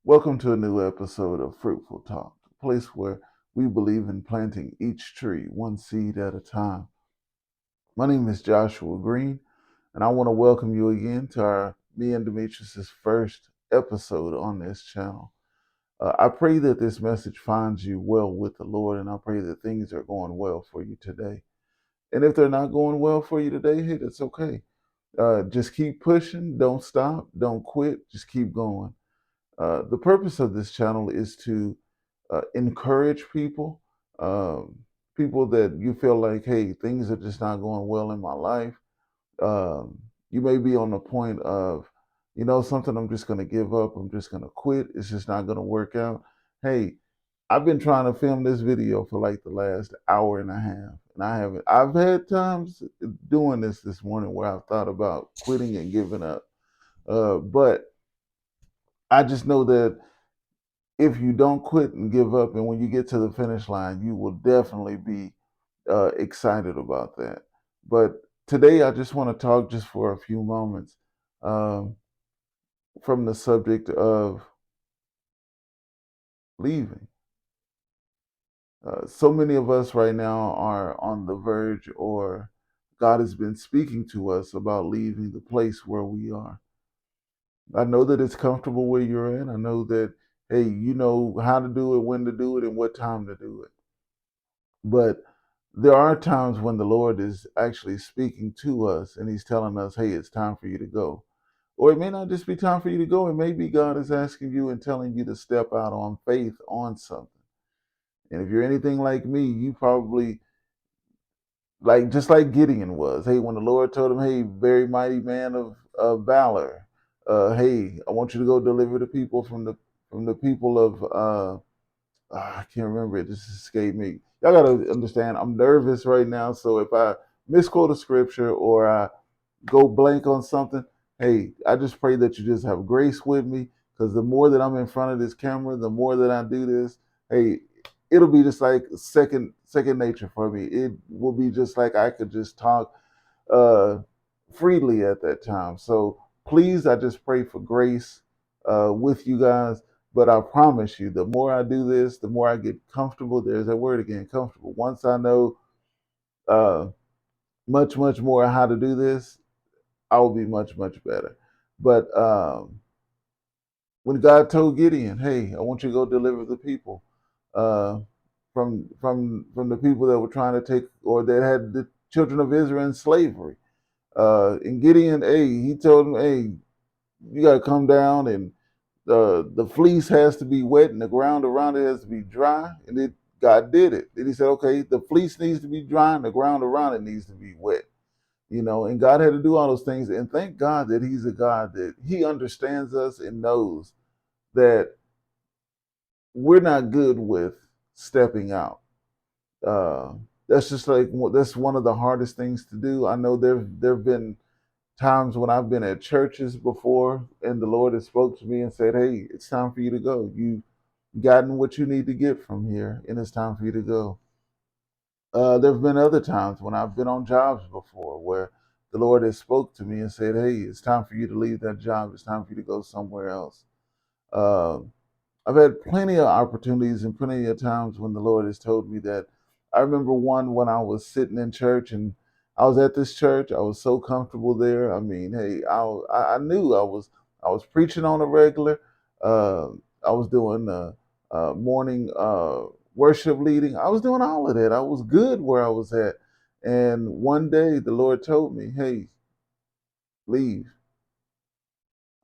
Welcome to a new episode of Fruitful Talk, a place where we believe in planting each tree one seed at a time. My name is Joshua Green, and I want to welcome you again to me and Demetrius's first episode on this channel. I pray that this message finds you well with the Lord, and I pray that things are going well for you today. And if they're not going well for you today, hey, that's okay. Just keep pushing, don't stop, don't quit, just keep going. The purpose of this channel is to encourage people, um, people that you feel like, hey, things are just not going well in my life. You may be on the point of, something, I'm just going to give up. I'm just going to quit. It's just not going to work out. Hey, I've been trying to film this video for like the last hour and a half, and I haven't. I've had times doing this morning where I've thought about quitting and giving up. But I just know that if you don't quit and give up, and when you get to the finish line, you will definitely be excited about that. But today, I just want to talk just for a few moments um, from the subject of leaving. So many of us right now are on the verge, or God has been speaking to us about leaving the place where we are. I know that it's comfortable where you're in. I know that, hey, you know how to do it, when to do it, and what time to do it. But there are times when the Lord is actually speaking to us and He's telling us, hey, it's time for you to go. Or it may not just be time for you to go. It may be God is asking you and telling you to step out on faith on something. And if you're anything like me, you probably, like, just like Gideon was. Hey, when the Lord told him, hey, very mighty man of valor, hey, I want you to go deliver the people from the people of I can't remember it. Just escaped me. Y'all gotta understand. I'm nervous right now, so if I misquote a scripture or I go blank on something, hey, I just pray that you just have grace with me. Because the more that I'm in front of this camera, the more that I do this, hey, it'll be just like second nature for me. It will be just like I could just talk uh, freely at that time. So please, I just pray for grace with you guys. But I promise you, the more I do this, the more I get comfortable. There's that word again, comfortable. Once I know uh, much more how to do this, I will be much better. But when God told Gideon, "Hey, I want you to go deliver the people uh, from the people that were trying to take, or that had the children of Israel in slavery," and Gideon, hey, he told him, "Hey, you got to come down, and the fleece has to be wet, and the ground around it has to be dry." And God did it. And He said, "Okay, the fleece needs to be dry, and the ground around it needs to be wet." And God had to do all those things. And thank God that He's a God that He understands us and knows that we're not good with stepping out. Uh, that's just like that's one of the hardest things to do. I know there've been times when I've been at churches before, and the Lord has spoke to me and said, "Hey, it's time for you to go. You've gotten what you need to get from here, and it's time for you to go." There have been other times when I've been on jobs before where the Lord has spoke to me and said, "Hey, it's time for you to leave that job. It's time for you to go somewhere else." Uh, I've had plenty of opportunities and plenty of times when the Lord has told me that. I remember one when I was sitting in church, and I was at this church. I was so comfortable there. I mean, hey, I knew I was preaching on a regular. Uh, I was doing morning worship leading. I was doing all of that. I was good where I was at. And one day the Lord told me, "Hey, leave.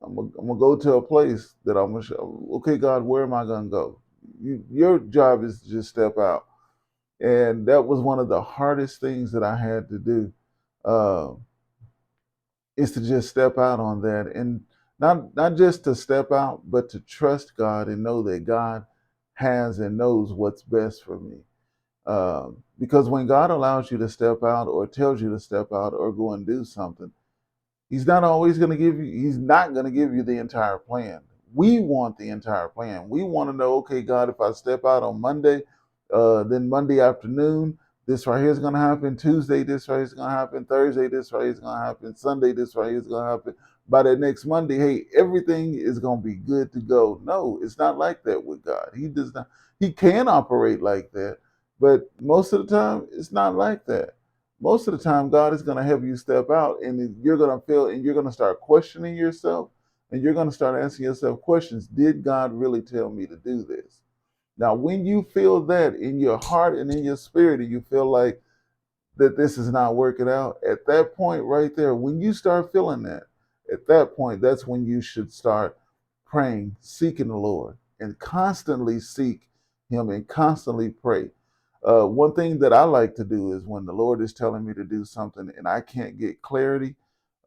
I'm gonna go to a place that I'm gonna show. Okay, God, where am I gonna go? Your job is to just step out." And that was one of the hardest things that I had to do, uh, is to just step out on that, and not just to step out, but to trust God and know that God has and knows what's best for me. Because when God allows you to step out, or tells you to step out, or go and do something, He's not always going to give you, He's not going to give you the entire plan. We want the entire plan. We want to know, okay, God, if I step out on Monday, then Monday afternoon, this right here is going to happen. Tuesday, this right here is going to happen. Thursday, this right here is going to happen. Sunday, this right here is going to happen. by that next Monday, hey, everything is going to be good to go. No, it's not like that with God. He does not, he can operate like that, but most of the time, it's not like that. Most of the time, God is going to help you step out, and you're going to feel, and you're going to start questioning yourself, and you're going to start asking yourself questions. Did God really tell me to do this? Now, when you feel that in your heart and in your spirit, and you feel like that this is not working out, at that point right there, when you start feeling that, at that point, that's when you should start praying, seeking the Lord, and constantly seek Him and constantly pray. One thing that I like to do is when the Lord is telling me to do something and I can't get clarity,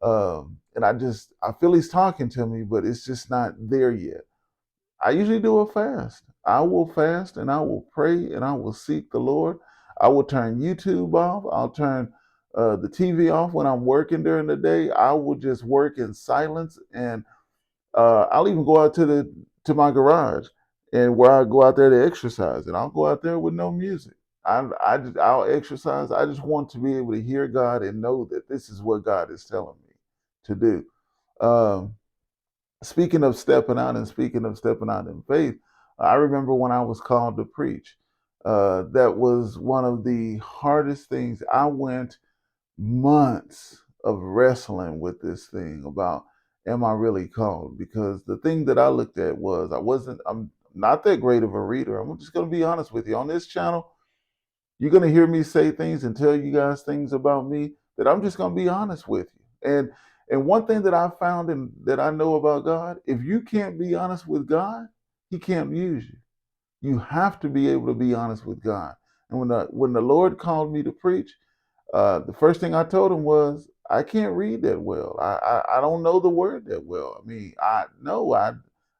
and I feel He's talking to me, but it's just not there yet. I usually do a fast. I will fast and I will pray and I will seek the Lord. I will turn YouTube off. I'll turn the TV off when I'm working during the day. I will just work in silence, and I'll even go out to my garage and where I go out there to exercise, and I'll go out there with no music. I'll exercise. I just want to be able to hear God and know that this is what God is telling me to do. Um, Speaking of stepping out and speaking of stepping out in faith, I remember when I was called to preach. That was one of the hardest things. I went months of wrestling with this thing about, am I really called? Because the thing that I looked at was, I'm not that great of a reader. I'm just going to be honest with you. On this channel, you're going to hear me say things and tell you guys things about me that I'm just going to be honest with you. And one thing that I found and that I know about God, if you can't be honest with God, He can't use you. You have to be able to be honest with God. And when the Lord called me to preach, the first thing I told him was, I can't read that well. I don't know the word that well. I mean, I know I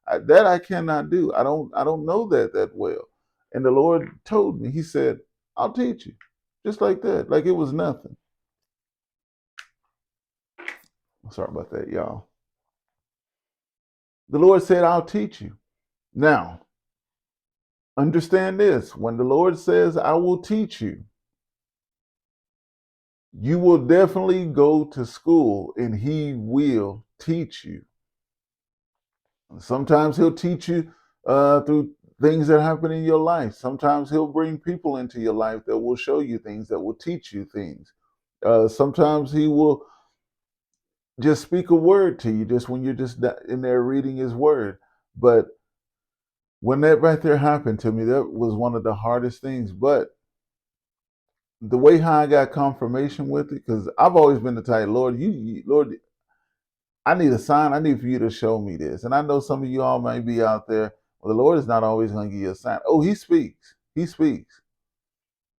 that I cannot do. I don't know that well. And the Lord told me, He said, I'll teach you. Just like that. Like it was nothing. Sorry about that, y'all. The Lord said, I'll teach you. Now, understand this. When the Lord says, I will teach you, you will definitely go to school and He will teach you. Sometimes He'll teach you through things that happen in your life. Sometimes He'll bring people into your life that will show you things, that will teach you things. Sometimes He will just speak a word to you just when you're just in there reading His word. But when that right there happened to me, that was one of the hardest things. But the way how I got confirmation with it, because I've always been the type, Lord, Lord, I need a sign. I need for you to show me this. And I know some of you all may be out there. Well, the Lord is not always going to give you a sign. Oh, He speaks. He speaks.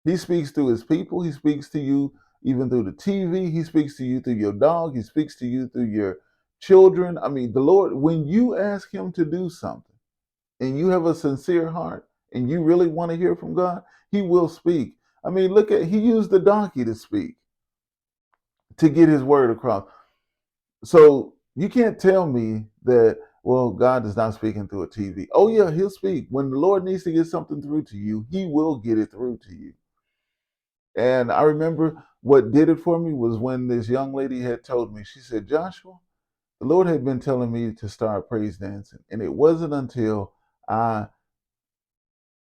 He speaks through His people. He speaks to you even through the TV. He speaks to you through your dog. He speaks to you through your children. I mean, the Lord, when you ask Him to do something and you have a sincere heart and you really want to hear from God, He will speak. I mean, He used the donkey to speak, to get His word across. So you can't tell me that, well, God is not speaking through a TV. Oh, yeah, He'll speak. When the Lord needs to get something through to you, He will get it through to you. And I remember what did it for me was when this young lady had told me, she said, Joshua, the Lord had been telling me to start praise dancing. And it wasn't until I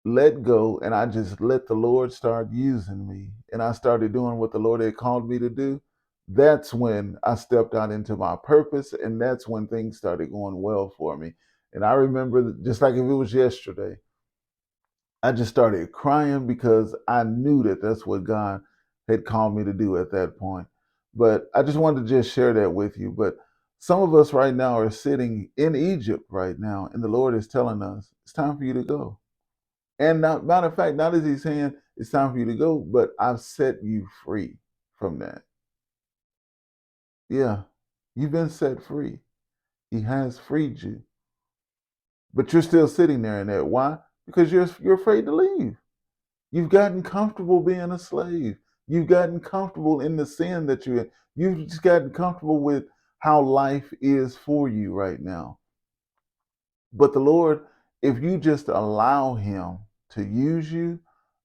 let go and I just let the Lord start using me and I started doing what the Lord had called me to do. That's when I stepped out into my purpose, and that's when things started going well for me. And I remember, just like if it was yesterday, I just started crying because I knew that that's what God had called me to do at that point. But I just wanted to just share that with you. But some of us right now are sitting in Egypt right now, and the Lord is telling us it's time for you to go. And now, matter of fact, not as He's saying it's time for you to go, but I've set you free from that. Yeah, you've been set free. He has freed you. But you're still sitting there in that. Why? Because you're afraid to leave. You've gotten comfortable being a slave. You've gotten comfortable in the sin that you're in. You've just gotten comfortable with how life is for you right now. But the Lord, if you just allow Him to use you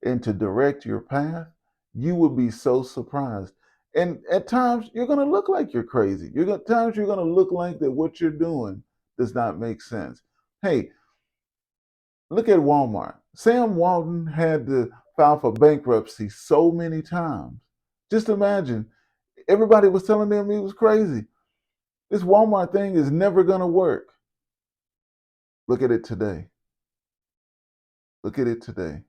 and to direct your path, you will be so surprised. And at times you're going to look like you're crazy. Times you're going to look like that what you're doing does not make sense. Hey, look at Walmart. Sam Walton had to file for bankruptcy so many times. Just imagine, everybody was telling them he was crazy. This Walmart thing is never going to work. Look at it today. Look at it today.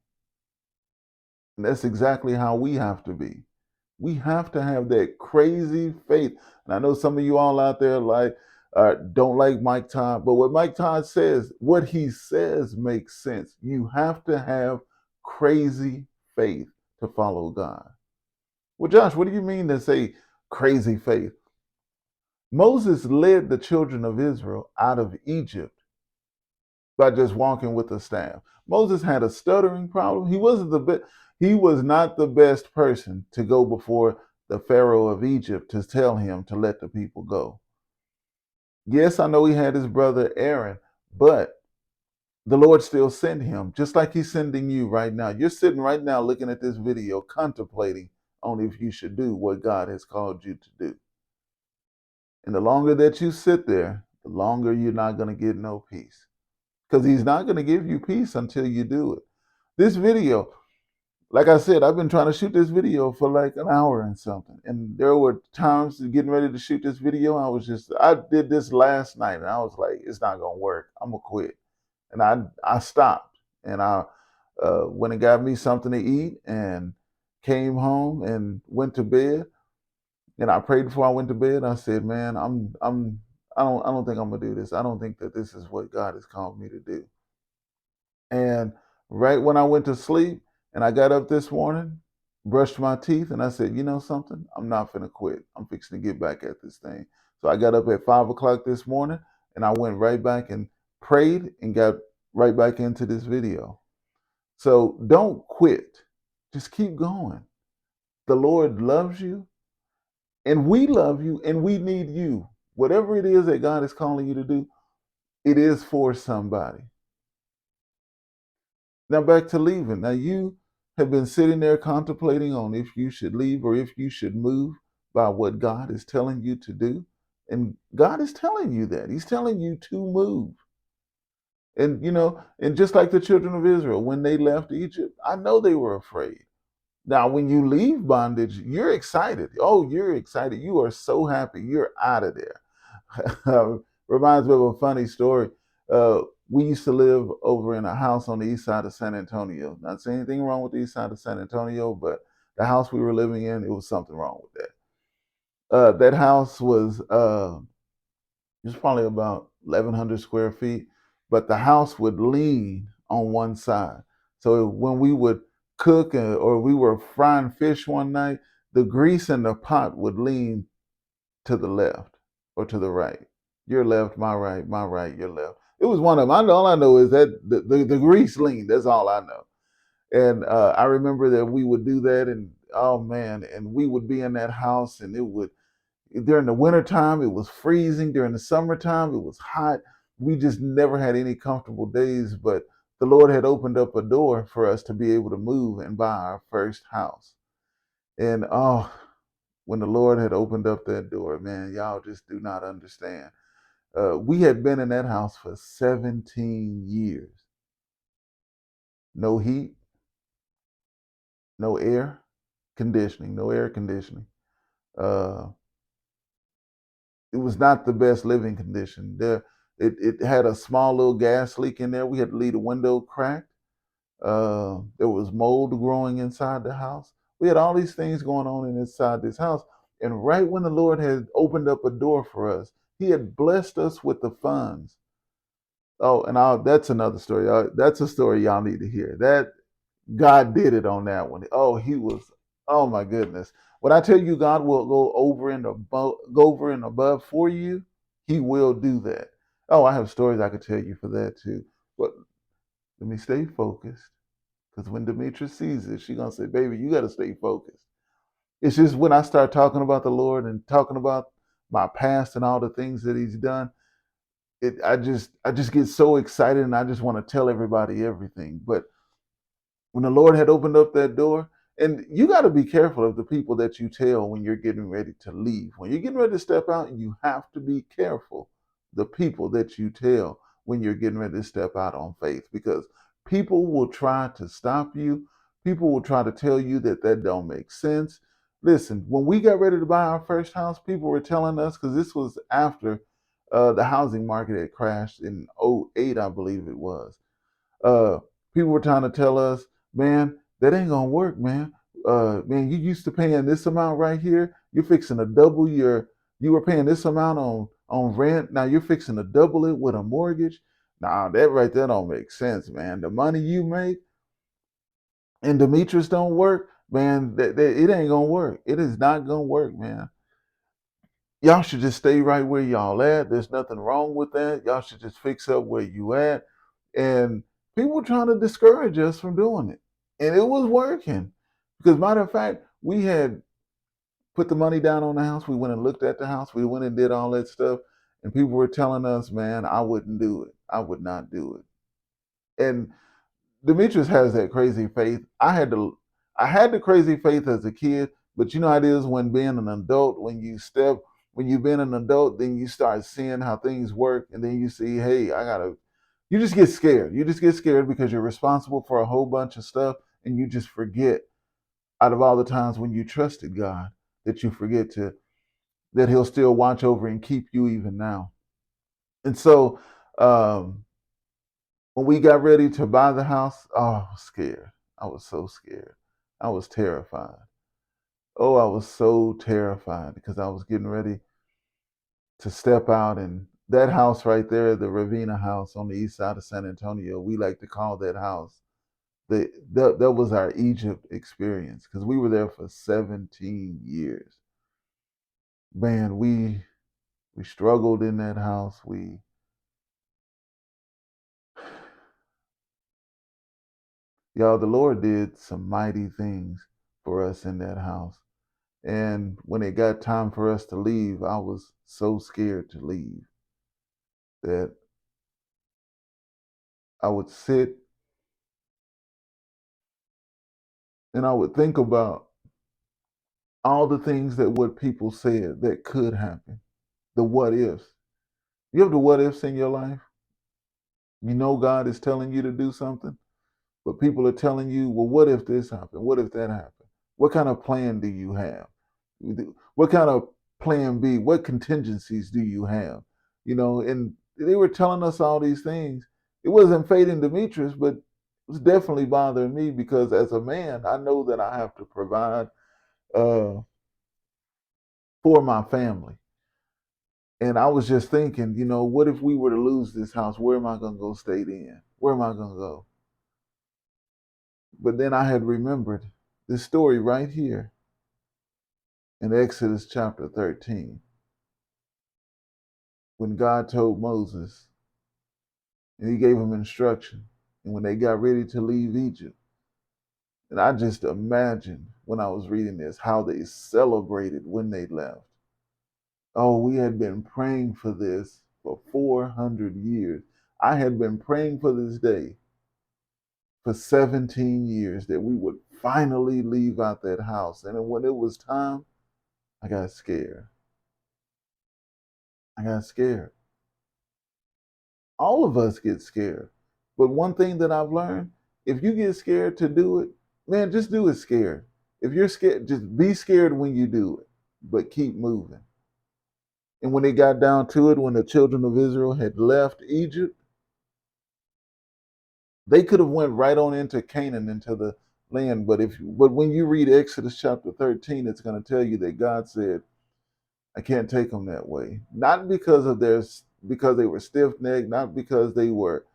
And that's exactly how we have to be. We have to have that crazy faith. And I know some of you all out there don't like Mike Todd, but what Mike Todd says, what he says makes sense. You have to have crazy faith to follow God. Well, Josh, what do you mean to say crazy faith? Moses led the children of Israel out of Egypt by just walking with a staff. Moses had a stuttering problem. He was not the best person to go before the Pharaoh of Egypt to tell him to let the people go. Yes, I know he had his brother Aaron, but the Lord still sent him, just like he's sending you right now. You're sitting right now looking at this video, contemplating on if you should do what God has called you to do. And the longer that you sit there, the longer you're not going to get no peace. Because he's not going to give you peace until you do it. This video, like I said, I've been trying to shoot this video for like an hour and something. And there were times getting ready to shoot this video. I did this last night and I was like, it's not going to work. I'm going to quit. And I stopped and I went and got me something to eat and came home and went to bed. And I prayed before I went to bed. I said, man, I don't think I'm going to do this. I don't think that this is what God has called me to do. And right when I went to sleep and I got up this morning, brushed my teeth, and I said, you know something? I'm not finna quit. I'm fixing to get back at this thing. So I got up at 5 o'clock this morning and I went right back and prayed and got right back into this video. So don't quit. Just keep going. The Lord loves you and we love you and we need you. Whatever it is that God is calling you to do, it is for somebody. Now back to leaving. Now you have been sitting there contemplating on if you should leave or if you should move by what God is telling you to do. And God is telling you that. He's telling you to move. And just like the children of Israel, when they left Egypt, I know they were afraid. Now, when you leave bondage, you're excited. Oh, you're excited. You are so happy. You're out of there. Reminds me of a funny story. We used to live over in a house on the east side of San Antonio. Not saying anything wrong with the east side of San Antonio, but the house we were living in, it was something wrong with that. That house was just probably about 1,100 square feet, but the house would lean on one side. So when we would cook or we were frying fish one night, the grease in the pot would lean to the left or to the right. Your left, my right, your left. It was one of them. All I know is that the grease leaned. That's all I know. And I remember that we would do that, and oh man, and we would be in that house, and it would during the wintertime, it was freezing. During the summertime, it was hot. We just never had any comfortable days, but the Lord had opened up a door for us to be able to move and buy our first house. And oh, when the Lord had opened up that door, man, y'all just do not understand. We had been in that house for 17 years. No heat, no air conditioning, no air conditioning. Uh, it was not the best living condition. It had a small little gas leak in there. We had to leave the window cracked. There was mold growing inside the house. We had all these things going on inside this house. And right when the Lord had opened up a door for us, He had blessed us with the funds. Oh, and that's another story. That's a story y'all need to hear. That God did it on that one. Oh, He was. Oh my goodness. When I tell you God will go over and above for you, He will do that. Oh, I have stories I could tell you for that too. But let me stay focused. Because when Demetra sees it, she's gonna say, baby, you gotta stay focused. It's just when I start talking about the Lord and talking about my past and all the things that He's done, I just get so excited and I just want to tell everybody everything. But when the Lord had opened up that door, And you got to be careful of the people that you tell when you're getting ready to leave. When you're getting ready to step out, you have to be careful the people that you tell when you're getting ready to step out on faith, because people will try to stop you. People will try to tell you that that don't make sense. Listen, when we got ready to buy our first house, people were telling us, because this was after the housing market had crashed in '08, I believe it was. Uh, People were trying to tell us, man, that ain't gonna work, man. Man, you used to paying this amount right here. You're fixing to double your. You were paying this amount on rent. Now you're fixing to double it with a mortgage. Nah, that right there don't make sense, man. The money you make and Demetrius don't work, man. That it ain't gonna work. It is not gonna work, man. Y'all should just stay right where y'all at. There's nothing wrong with that. Y'all should just fix up where you at. And people were trying to discourage us from doing it. And it was working. Because matter of fact, we had put the money down on the house. We went and looked at the house. We went and did all that stuff. And people were telling us, man, I wouldn't do it. I would not do it. And Demetrius has that crazy faith. I had the crazy faith as a kid, but you know how it is when being an adult, when you've been an adult, then you start seeing how things work, and then you see, hey, you just get scared. You just get scared because you're responsible for a whole bunch of stuff, and you just forget out of all the times when you trusted God that you forget that He'll still watch over and keep you even now. And so, um, when we got ready to buy the house, oh, I was scared. I was so scared. I was terrified. Oh, I was so terrified because I was getting ready to step out, and that house right there, the Ravina house on the east side of San Antonio, we like to call that house that was our Egypt experience, because we were there for 17 years. Man, we struggled in that house. We Y'all, the Lord did some mighty things for us in that house. And when it got time for us to leave, I was so scared to leave that I would sit and I would think about all the things that what people said that could happen, the what ifs. You have the what ifs in your life? You know God is telling you to do something, but people are telling you, well, what if this happened? What if that happened? What kind of plan do you have? What kind of plan B? What contingencies do you have? And they were telling us all these things. It wasn't fading Demetrius, but it was definitely bothering me, because as a man, I know that I have to provide uh, for my family. And I was just thinking, what if we were to lose this house? Where am I going to go stay in? Where am I going to go? But then I had remembered this story right here in Exodus chapter 13, when God told Moses and he gave him instruction. And when they got ready to leave Egypt, and I just imagined when I was reading this how they celebrated when they left. Oh, we had been praying for this for 400 years. I had been praying for this day for 17 years, that we would finally leave out that house. And when it was time, I got scared. I got scared. All of us get scared. But one thing that I've learned, if you get scared to do it, man, just do it scared. If you're scared, just be scared when you do it, but keep moving. And when they got down to it, when the children of Israel had left Egypt, they could have went right on into Canaan, into the land. But when you read Exodus chapter 13, it's going to tell you that God said, I can't take them that way. Not because they were stiff necked, not because they were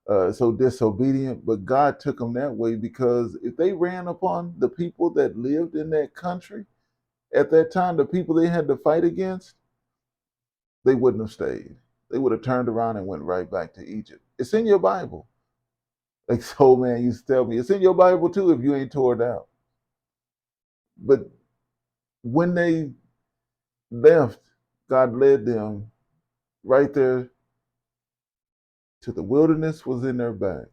so disobedient, but God took them that way because if they ran upon the people that lived in that country at that time, the people they had to fight against, they wouldn't have stayed. They would have turned around and went right back to Egypt. It's in your Bible. Like so, man used to tell me, it's in your Bible too if you ain't tore it out. But when they left, God led them right there to the wilderness was in their back.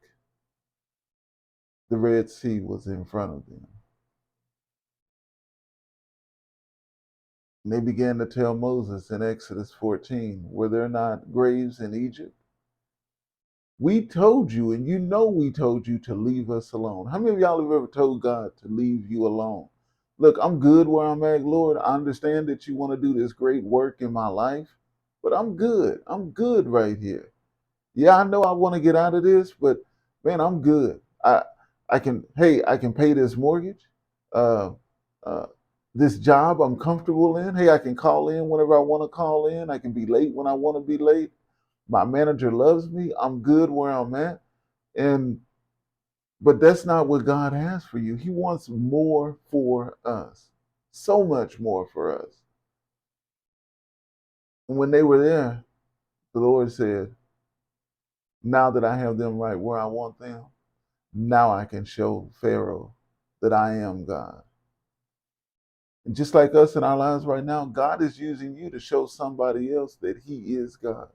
The Red Sea was in front of them. And they began to tell Moses in Exodus 14, were there not graves in Egypt? We told you, and you know we told you to leave us alone. How many of y'all have ever told God to leave you alone? Look, I'm good where I'm at, Lord. I understand that you want to do this great work in my life, but I'm good. I'm good right here. Yeah, I know I want to get out of this, but man, I'm good. I can pay this mortgage. Uh, uh, this job I'm comfortable in. Hey, I can call in whenever I want to call in. I can be late when I want to be late. My manager loves me. I'm good where I'm at. And but that's not what God has for you. He wants more for us. So much more for us. And when they were there, the Lord said, now that I have them right where I want them, now I can show Pharaoh that I am God. And just like us in our lives right now, God is using you to show somebody else that He is God.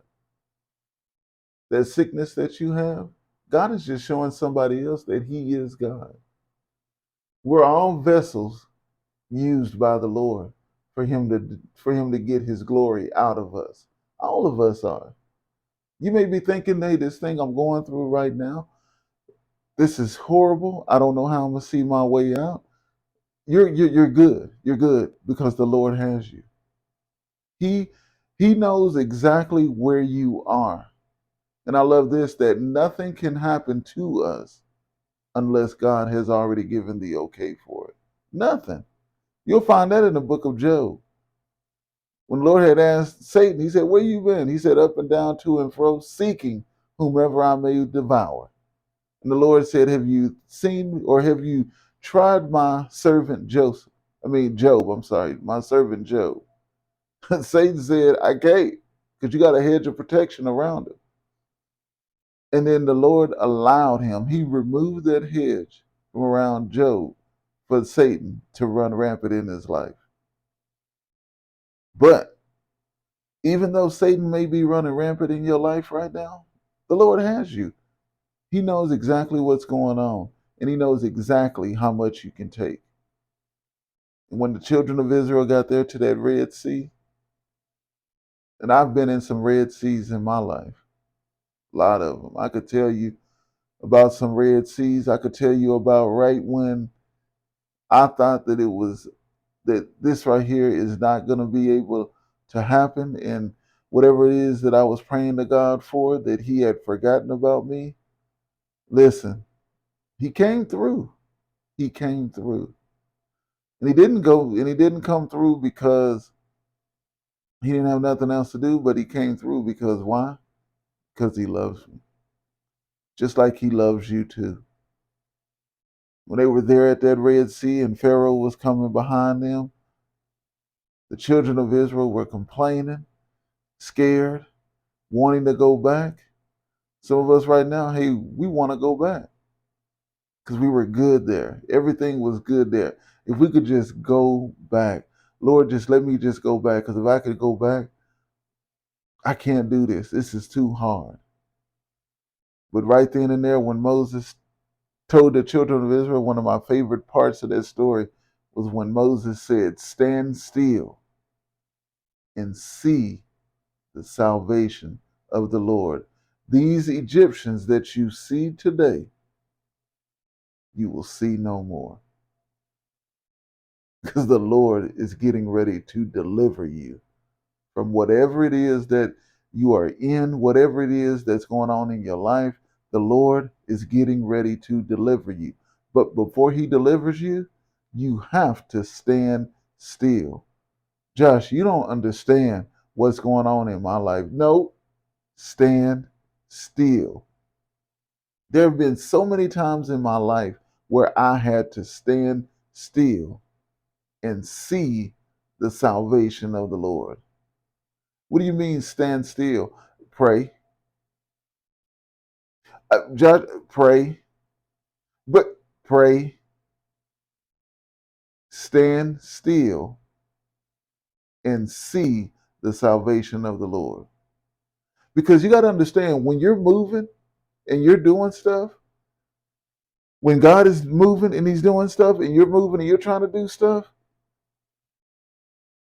That sickness that you have, God is just showing somebody else that He is God. We're all vessels used by the Lord for him to get His glory out of us. All of us are. You may be thinking, hey, this thing I'm going through right now, this is horrible. I don't know how I'm gonna see my way out. You're good. You're good because the Lord has you. He He knows exactly where you are. And I love this, that nothing can happen to us unless God has already given the okay for it. Nothing. You'll find that in the book of Job. When the Lord had asked Satan, he said, where you been? He said, up and down, to and fro, seeking whomever I may devour. And the Lord said, have you seen or have you tried my servant Job, I'm sorry, my servant Job. Satan said, I can't, because you got a hedge of protection around him. And then the Lord allowed him, he removed that hedge from around Job for Satan to run rampant in his life. But even though Satan may be running rampant in your life right now, the Lord has you. He knows exactly what's going on, and He knows exactly how much you can take. And when the children of Israel got there to that Red Sea, and I've been in some Red Seas in my life, a lot of them. I could tell you about some Red Seas. I could tell you about right when I thought that this right here is not going to be able to happen, and whatever it is that I was praying to God for, that He had forgotten about me. Listen, He came through. He came through. And he didn't come through because he didn't have nothing else to do, but he came through because why? Because he loves me. Just like he loves you too. When they were there at that Red Sea and Pharaoh was coming behind them, the children of Israel were complaining, scared, wanting to go back. Some of us right now, hey, we want to go back because we were good there. Everything was good there. If we could just go back, Lord, just let me just go back, because if I could go back, I can't do this. This is too hard. But right then and there, when Moses told the children of Israel, one of my favorite parts of that story was when Moses said, stand still and see the salvation of the Lord. These Egyptians that you see today, you will see no more. Because the Lord is getting ready to deliver you from whatever it is that you are in, whatever it is that's going on in your life. The Lord is getting ready to deliver you. But before He delivers you, you have to stand still. Josh, you don't understand what's going on in my life. No, stand still. There have been so many times in my life where I had to stand still and see the salvation of the Lord. What do you mean stand still? Pray. Judge, pray. But pray, stand still, and see the salvation of the Lord. Because you got to understand, when you're moving and you're doing stuff, when God is moving and He's doing stuff, and you're moving and you're trying to do stuff,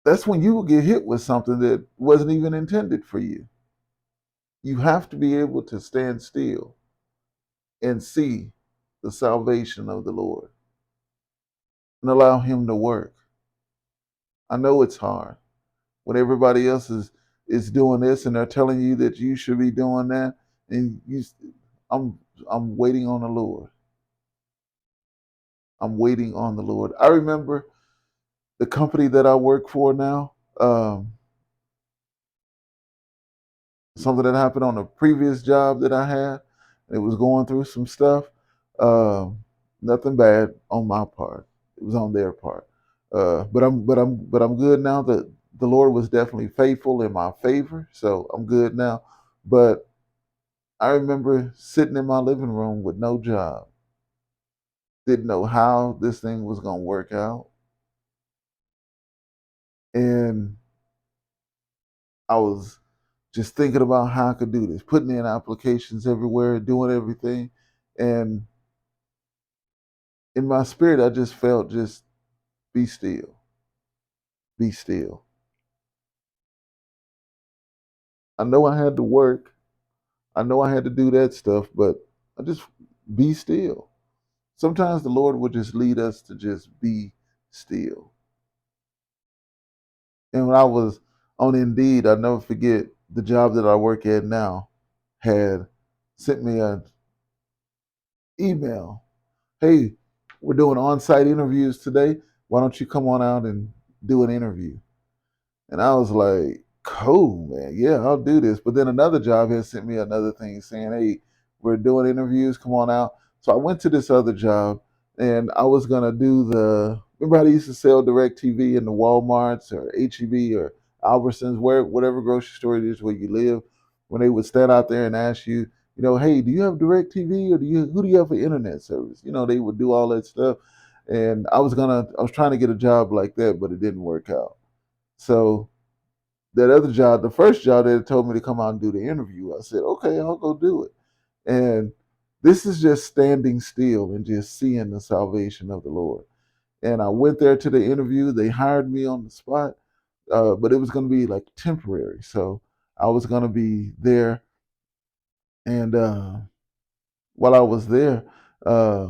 that's when you will get hit with something that wasn't even intended for you. You have to be able to stand still and see the salvation of the Lord and allow Him to work. I know it's hard when everybody else is doing this and they're telling you that you should be doing that, and I'm I'm waiting on the Lord. I'm waiting on the Lord. I remember the company that I work for now. Something that happened on a previous job that I had. It was going through some stuff. Um, Nothing bad on my part. It was on their part. But I'm good now. That the Lord was definitely faithful in my favor, so I'm good now. But I remember sitting in my living room with no job, didn't know how this thing was gonna work out, and I was just thinking about how I could do this, putting in applications everywhere, doing everything, and in my spirit, I just felt just be still, be still. I know I had to work. I know I had to do that stuff, but I just be still. Sometimes the Lord will just lead us to just be still. And when I was on Indeed, I'll never forget the job that I work at now had sent me an email. Hey, we're doing on-site interviews today. Why don't you come on out and do an interview? And I was like, cool, man. Yeah, I'll do this. But then another job had sent me another thing saying, hey, we're doing interviews. Come on out. So I went to this other job and I was going to do remember how they used to sell DirecTV in the Walmarts or HEB or Albertsons, whatever grocery store it is where you live, when they would stand out there and ask you, hey, do you have DirecTV or who do you have for internet service? They would do all that stuff. And I was trying to get a job like that, but it didn't work out. So that other job, the first job, they told me to come out and do the interview. I said, okay, I'll go do it. And this is just standing still and just seeing the salvation of the Lord. And I went there to the interview. They hired me on the spot, but it was going to be like temporary. So I was going to be there. And while I was there, uh,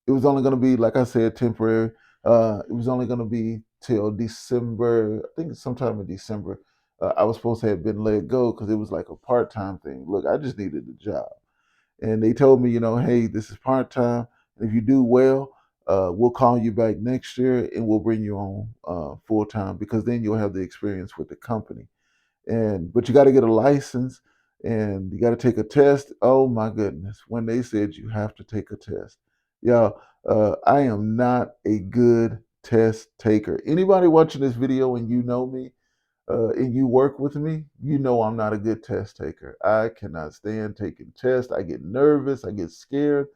it was only going to be, like I said, temporary. It was only going to be till December. I think sometime in December. I was supposed to have been let go because it was like a part-time thing. Look, I just needed a job, and they told me, hey, this is part-time. If you do well, we'll call you back next year and we'll bring you on full-time because then you'll have the experience with the company. But you got to get a license and you got to take a test. Oh my goodness, when they said you have to take a test, yeah, I am not a good test taker. Anybody watching this video and you know me, and you work with me, you know I'm not a good test taker. I cannot stand taking tests. I get nervous, I get scared.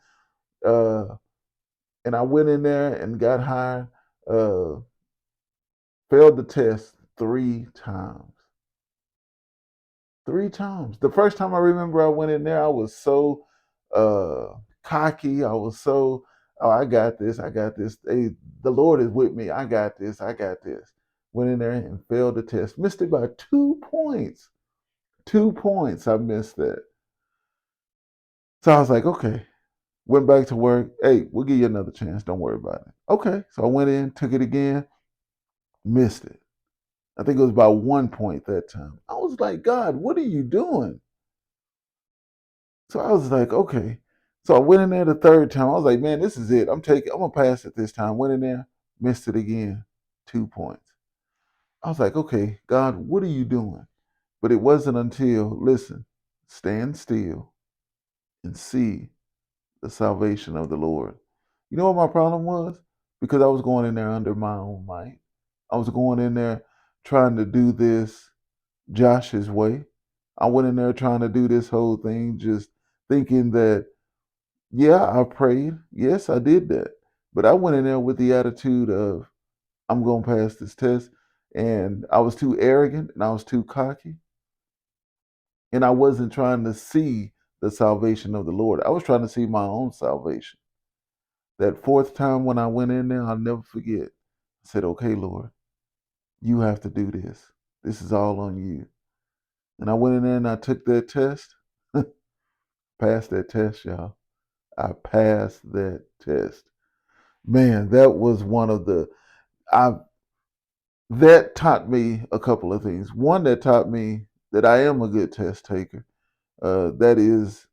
uh, and I went in there and got hired. uh, Failed the test 3 times. 3 times. The first time I remember I went in there, I was so uh cocky. I was so, oh, I got this, I got this. Hey, the Lord is with me. I got this, I got this. Went in there and failed the test. Missed it by 2 points. 2 points. I missed that. So I was like, okay. Went back to work. Hey, we'll give you another chance. Don't worry about it. Okay. So I went in, took it again, missed it. I think it was about 1 point that time. I was like, God, what are you doing? So I was like, okay. So I went in there the third time. I was like, man, this is it. I'm gonna pass it this time. Went in there, missed it again, 2 points. I was like, okay, God, what are you doing? But it wasn't until, listen, stand still and see the salvation of the Lord. You know what my problem was? Because I was going in there under my own might. I was going in there trying to do this Josh's way. I went in there trying to do this whole thing, just thinking that, yeah, I prayed. Yes, I did that. But I went in there with the attitude of, I'm going to pass this test. And I was too arrogant and I was too cocky. And I wasn't trying to see the salvation of the Lord. I was trying to see my own salvation. That fourth time when I went in there, I'll never forget. I said, okay, Lord, You have to do this. This is all on you. And I went in there and I took that test. Passed that test, y'all. I passed that test. Man, that was one of the I that taught me a couple of things. One, that taught me that I am a good test taker. That is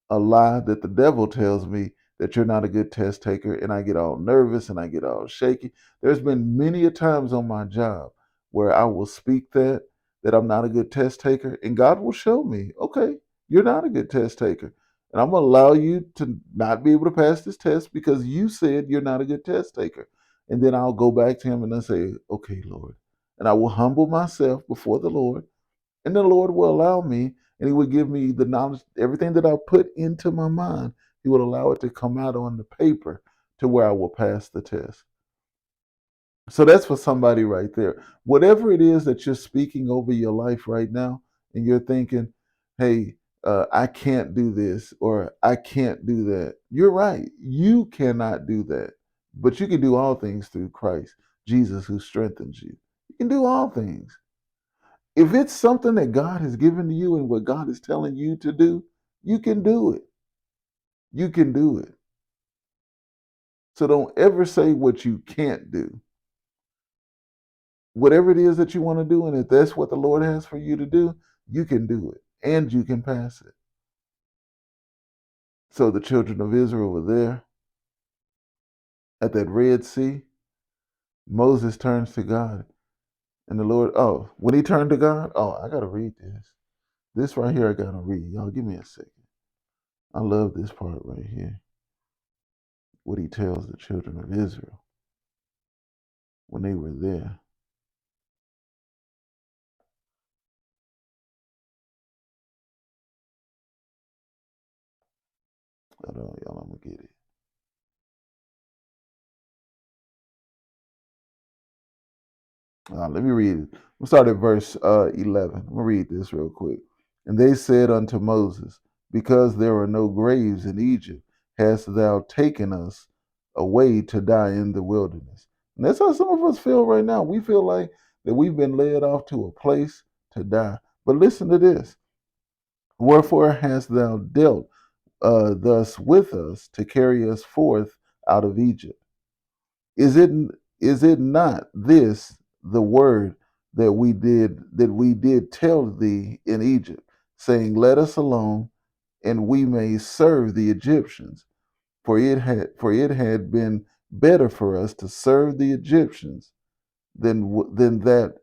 a lie that the devil tells me, that you're not a good test taker, and I get all nervous and I get all shaky. There's been many a times on my job where I will speak that I'm not a good test taker, and God will show me, okay, you're not a good test taker. And I'm gonna allow you to not be able to pass this test because you said you're not a good test taker. And then I'll go back to him and I say, okay, Lord. And I will humble myself before the Lord, and the Lord will allow me, and He will give me the knowledge, everything that I put into my mind, He will allow it to come out on the paper to where I will pass the test. So that's for somebody right there. Whatever it is that you're speaking over your life right now, and you're thinking, hey, I can't do this or I can't do that. You're right. You cannot do that. But you can do all things through Christ, Jesus, who strengthens you. You can do all things. If it's something that God has given to you and what God is telling you to do, you can do it. You can do it. So don't ever say what you can't do. Whatever it is that you want to do, and if that's what the Lord has for you to do, you can do it and you can pass it. So the children of Israel were there at that Red Sea. Moses turns to God, and the Lord, when he turned to God, I got to read this. This right here, I got to read. Y'all, give me a second. I love this part right here. What he tells the children of Israel when they were there. Hold on, y'all, I'm gonna get it. Let me read it. We'll start at verse 11. I'm gonna read this real quick. And they said unto Moses, because there are no graves in Egypt, hast thou taken us away to die in the wilderness? And that's how some of us feel right now. We feel like that we've been led off to a place to die. But listen to this. Wherefore hast thou dealt thus with us to carry us forth out of Egypt? Is it not this the word that we did tell thee in Egypt, saying, let us alone, and we may serve the Egyptians? For it had been better for us to serve the Egyptians than that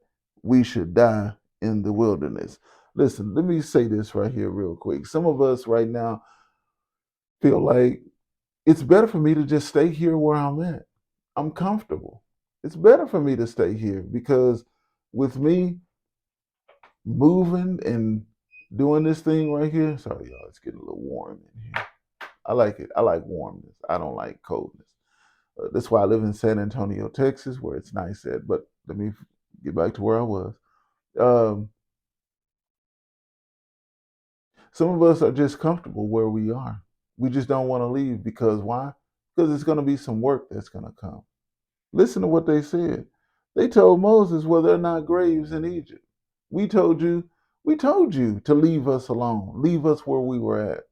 we should die in the wilderness. Listen, let me say this right here real quick. Some of us right now feel like it's better for me to just stay here where I'm at. I'm comfortable. It's better for me to stay here because with me moving and doing this thing right here, sorry y'all, it's getting a little warm in here. I like it. I like warmness. I don't like coldness. That's why I live in San Antonio, Texas, where it's nice at. But let me get back to where I was. Um, some of us are just comfortable where we are. We just don't want to leave because why? Because it's going to be some work that's going to come. Listen to what they said. They told Moses, well, there are not graves in Egypt. We told you, we told you to leave us alone, leave us where we were at.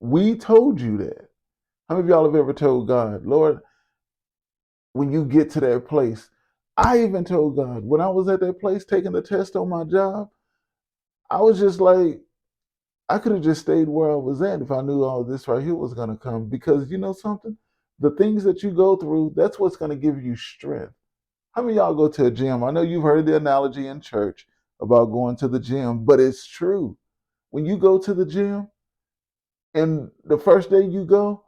We told you that. How many of y'all have ever told God, Lord, when you get to that place? I even told God when I was at that place taking the test on my job, I was just like, I could have just stayed where I was at if I knew all this right here was going to come. Because you know something? The things that you go through, that's what's going to give you strength. How many of y'all go to a gym? I know you've heard the analogy in church about going to the gym, but it's true. When you go to the gym and the first day you go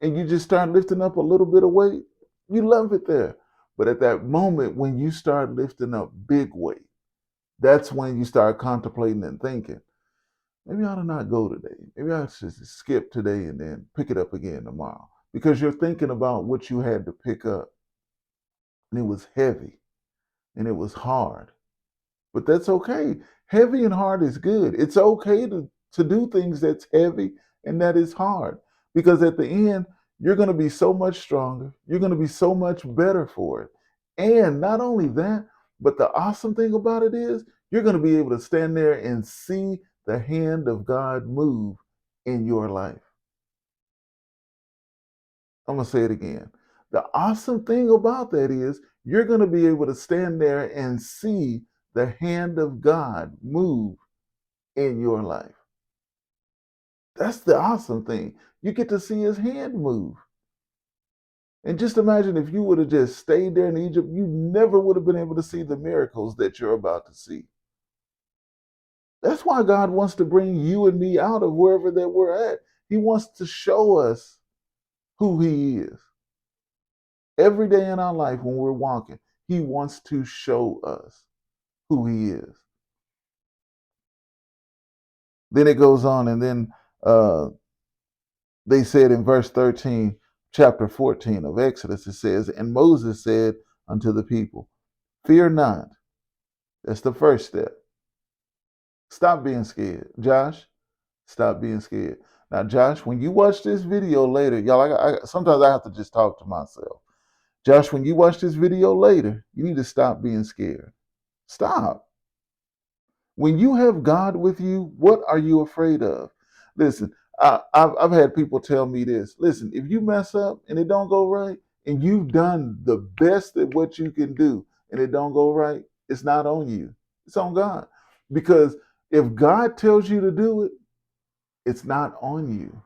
and you just start lifting up a little bit of weight, you love it there. But at that moment when you start lifting up big weight, that's when you start contemplating and thinking, maybe I ought to not go today. Maybe I should just skip today and then pick it up again tomorrow. Because you're thinking about what you had to pick up. And it was heavy and it was hard. But that's okay. Heavy and hard is good. It's okay to do things that's heavy and that is hard. Because at the end, you're going to be so much stronger. You're going to be so much better for it. And not only that, But the awesome thing about it is you're going to be able to stand there and see the hand of God move in your life. I'm going to say it again. The awesome thing about that is you're going to be able to stand there and see the hand of God move in your life. That's the awesome thing. You get to see his hand move. And just imagine if you would have just stayed there in Egypt, you never would have been able to see the miracles that you're about to see. That's why God wants to bring you and me out of wherever that we're at. He wants to show us who he is. Every day in our life when we're walking, he wants to show us who he is. Then it goes on, and then they said in verse 13, chapter 14 of Exodus, it says, and Moses said unto the people, fear not. That's the first step. Stop being scared. Josh, stop being scared. Now, Josh, when you watch this video later, y'all, sometimes I have to just talk to myself. Josh, when you watch this video later, you need to stop being scared. Stop. When you have God with you, what are you afraid of? Listen, I've had people tell me this. Listen, if you mess up and it don't go right, and you've done the best at what you can do, and it don't go right, it's not on you. It's on God. Because if God tells you to do it, it's not on you.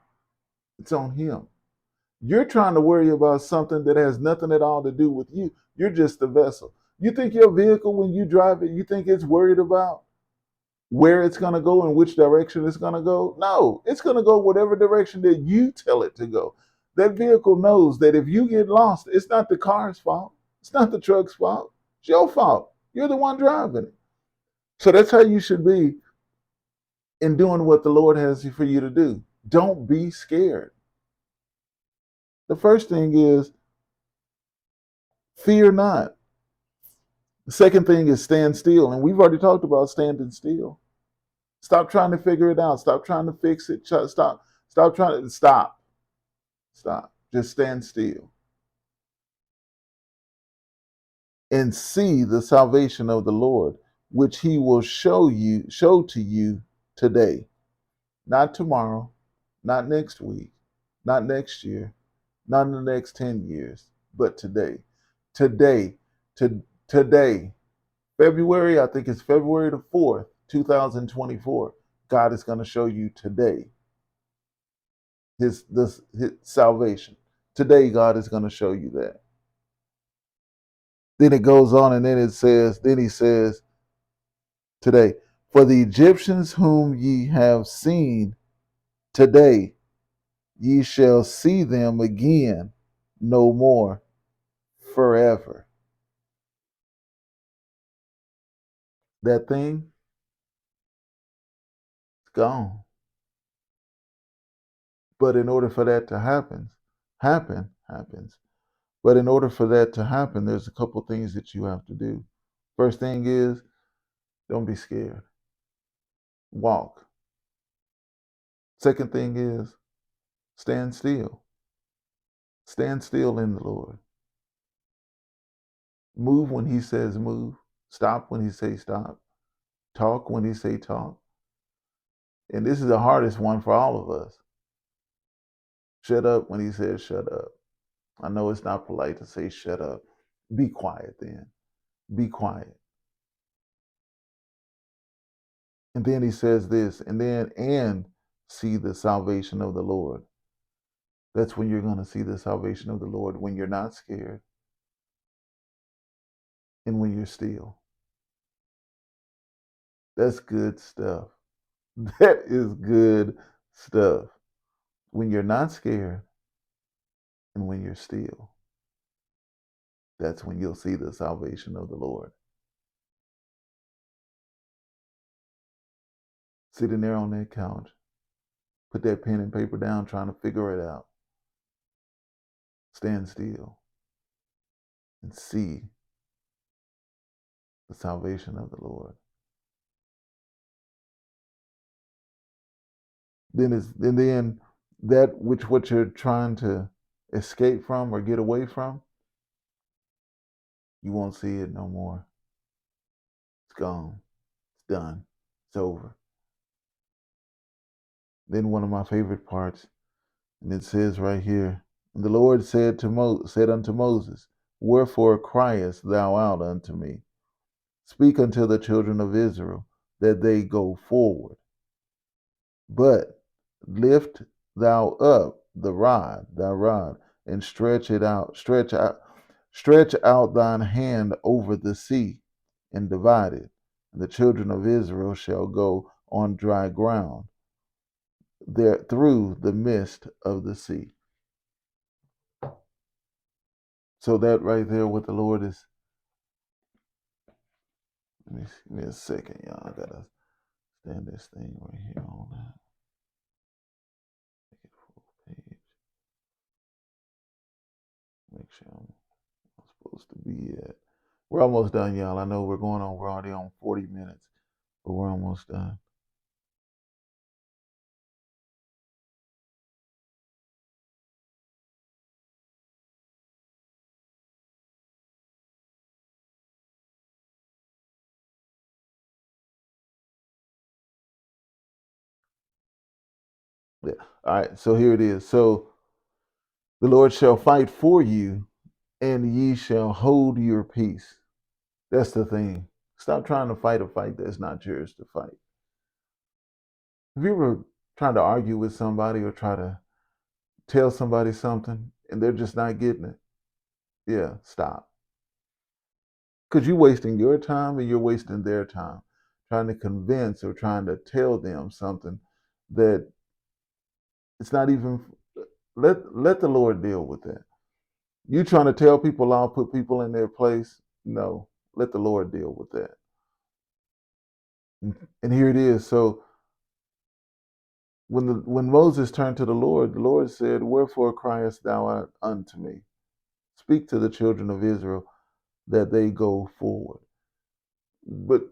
It's on him. You're trying to worry about something that has nothing at all to do with you. You're just the vessel. You think your vehicle, when you drive it, you think it's worried about where it's going to go and which direction it's going to go? No, it's going to go whatever direction that you tell it to go. That vehicle knows that if you get lost, it's not the car's fault. It's not the truck's fault. It's your fault. You're the one driving it. So that's how you should be in doing what the Lord has for you to do. Don't be scared. The first thing is fear not. The second thing is stand still. And we've already talked about standing still. Stop trying to figure it out. Stop trying to fix it. Stop trying to stop. Stop. Just stand still and see the salvation of the Lord, which he will show to you today. Not tomorrow, not next week, not next year, not in the next 10 years, but today. Today, today, February, I think it's February the 4th, 2024. God is going to show you today his salvation. Today, God is going to show you that. Then it goes on, and then he says, today, for the Egyptians whom ye have seen today, ye shall see them again no more forever. That thing is gone. But in order for that to happens. But in order for that to happen, there's a couple things that you have to do. First thing is, don't be scared. Walk. Second thing is, stand still. Stand still in the Lord. Move when he says move. Stop when he says stop. Talk when he say talk. And this is the hardest one for all of us. Shut up when he says shut up. I know it's not polite to say shut up. Be quiet then. Be quiet. And then he says this, and see the salvation of the Lord. That's when you're going to see the salvation of the Lord, when you're not scared and when you're still. That's good stuff. That is good stuff. When you're not scared and when you're still, that's when you'll see the salvation of the Lord. Sitting there on that couch, put that pen and paper down, trying to figure it out. Stand still and see the salvation of the Lord. Then that which what you're trying to escape from or get away from, you won't see it no more. It's gone. It's done. It's over. Then one of my favorite parts, and it says right here, and the Lord said unto Moses, wherefore criest thou out unto me? Speak unto the children of Israel that they go forward. But lift thou up thy rod, and stretch out thine hand over the sea, and divide it. And the children of Israel shall go on dry ground there through the midst of the sea. So that right there, what the Lord is. Give me a second, y'all. I gotta stand this thing right here on that. Make it full page. Make sure I'm supposed to be at. We're almost done, y'all. I know we're already on 40 minutes, but we're almost done. Yeah. All right, so here it is. So the Lord shall fight for you, and ye shall hold your peace. That's the thing. Stop trying to fight a fight that's not yours to fight. Have you ever tried to argue with somebody or try to tell somebody something and they're just not getting it? Yeah, stop. Because you're wasting your time and you're wasting their time trying to convince or trying to tell them something that it's not even. Let the Lord deal with that. You trying to tell people I'll put people in their place? No, let the Lord deal with that. And here it is. So when Moses turned to the Lord said, wherefore criest thou unto me? Speak to the children of Israel that they go forward. But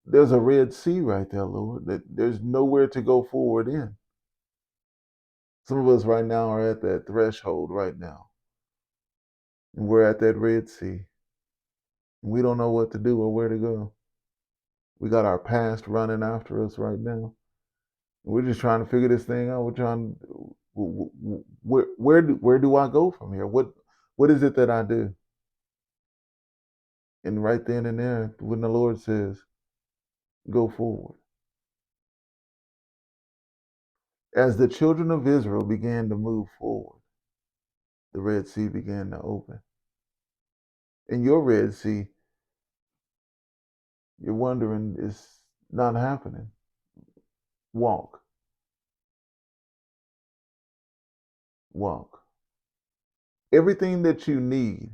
there's a Red Sea right there, Lord, that there's nowhere to go forward in. Some of us right now are at that threshold right now. And we're at that Red Sea. And we don't know what to do or where to go. We got our past running after us right now. We're just trying to figure this thing out. We're trying, where do I go from here? What is it that I do? And right then and there, when the Lord says, go forward. As the children of Israel began to move forward, the Red Sea began to open. In your Red Sea, you're wondering, it's not happening. Walk. Walk. Everything that you need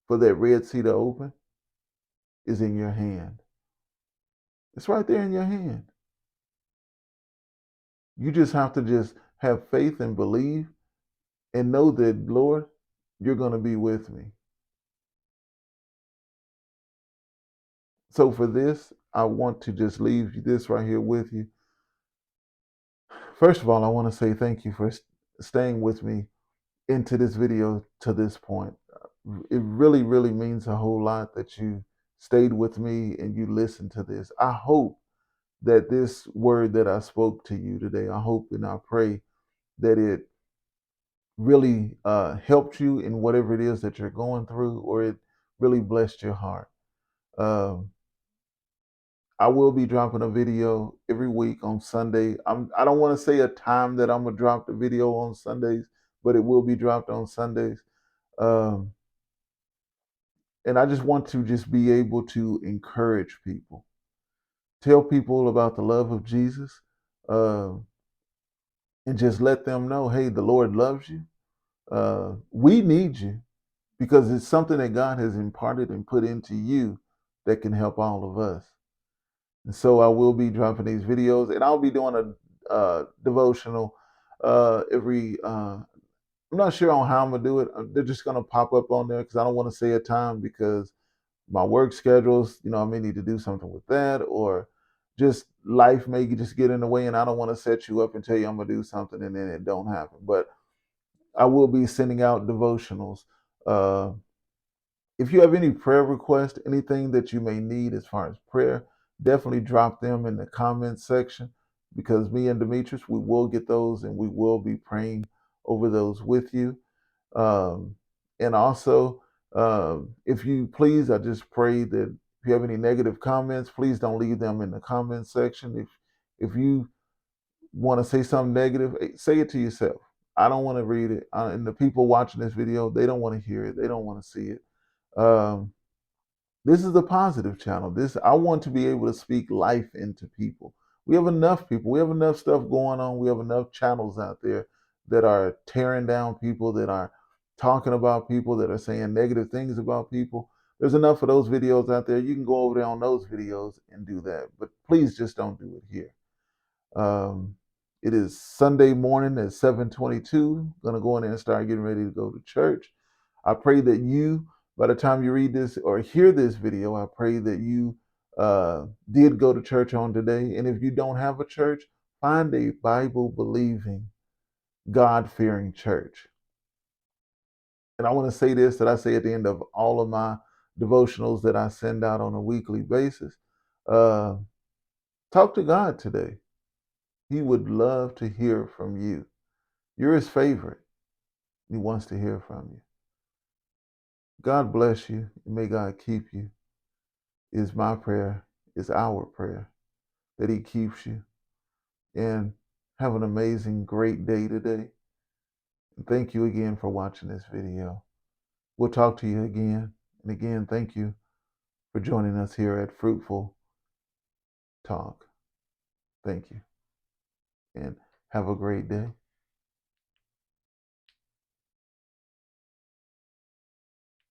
for that Red Sea to open is in your hand. It's right there in your hand. You just have to just have faith and believe and know that, Lord, you're going to be with me. So for this, I want to just leave this right here with you. First of all, I want to say thank you for staying with me into this video to this point. It really, really means a whole lot that you stayed with me and you listened to this. I hope that this word that I spoke to you today, I hope and I pray that it really helped you in whatever it is that you're going through, or it really blessed your heart. Um, I will be dropping a video every week on Sunday. I don't want to say a time that I'm gonna drop the video on Sundays, but it will be dropped on Sundays. Um, and I just want to just be able to encourage people, tell people about the love of Jesus, uh, and just let them know, hey, the Lord loves you. We need you because it's something that God has imparted and put into you that can help all of us. And so I will be dropping these videos, and I'll be doing a devotional every. I'm not sure on how I'm gonna do it. They're just gonna pop up on there because I don't want to say a time because my work schedules. I may need to do something with that, or just life may just get in the way, and I don't want to set you up and tell you I'm gonna do something and then it don't happen. But I will be sending out devotionals. Uh, If you have any prayer requests, anything that you may need as far as prayer, definitely drop them in the comments section, because me and Demetrius, we will get those and we will be praying over those with you. Um, and also, if you please, I just pray that if you have any negative comments, please don't leave them in the comments section. If you want to say something negative, say it to yourself. I don't want to read it. And the people watching this video, they don't want to hear it. They don't want to see it. Um, this is a positive channel. This I want to be able to speak life into people. We have enough people. We have enough stuff going on. We have enough channels out there that are tearing down people, that are talking about people, that are saying negative things about people. There's enough of those videos out there. You can go over there on those videos and do that. But please just don't do it here. Um, it is Sunday morning at 7:22. Gonna go in there and start getting ready to go to church. I pray that you, by the time you read this or hear this video, I pray that you did go to church on today. And if you don't have a church, find a Bible believing, God fearing church. And I want to say this that I say at the end of all of my devotionals that I send out on a weekly basis. Uh, talk to God today. He would love to hear from you. You're his favorite. He wants to hear from you. God bless you. May God keep you. Is my prayer, is our prayer, that he keeps you. And have an amazing, great day today. And thank you again for watching this video. We'll talk to you again. And again, thank you for joining us here at Fruitful Talk. Thank you. And have a great day.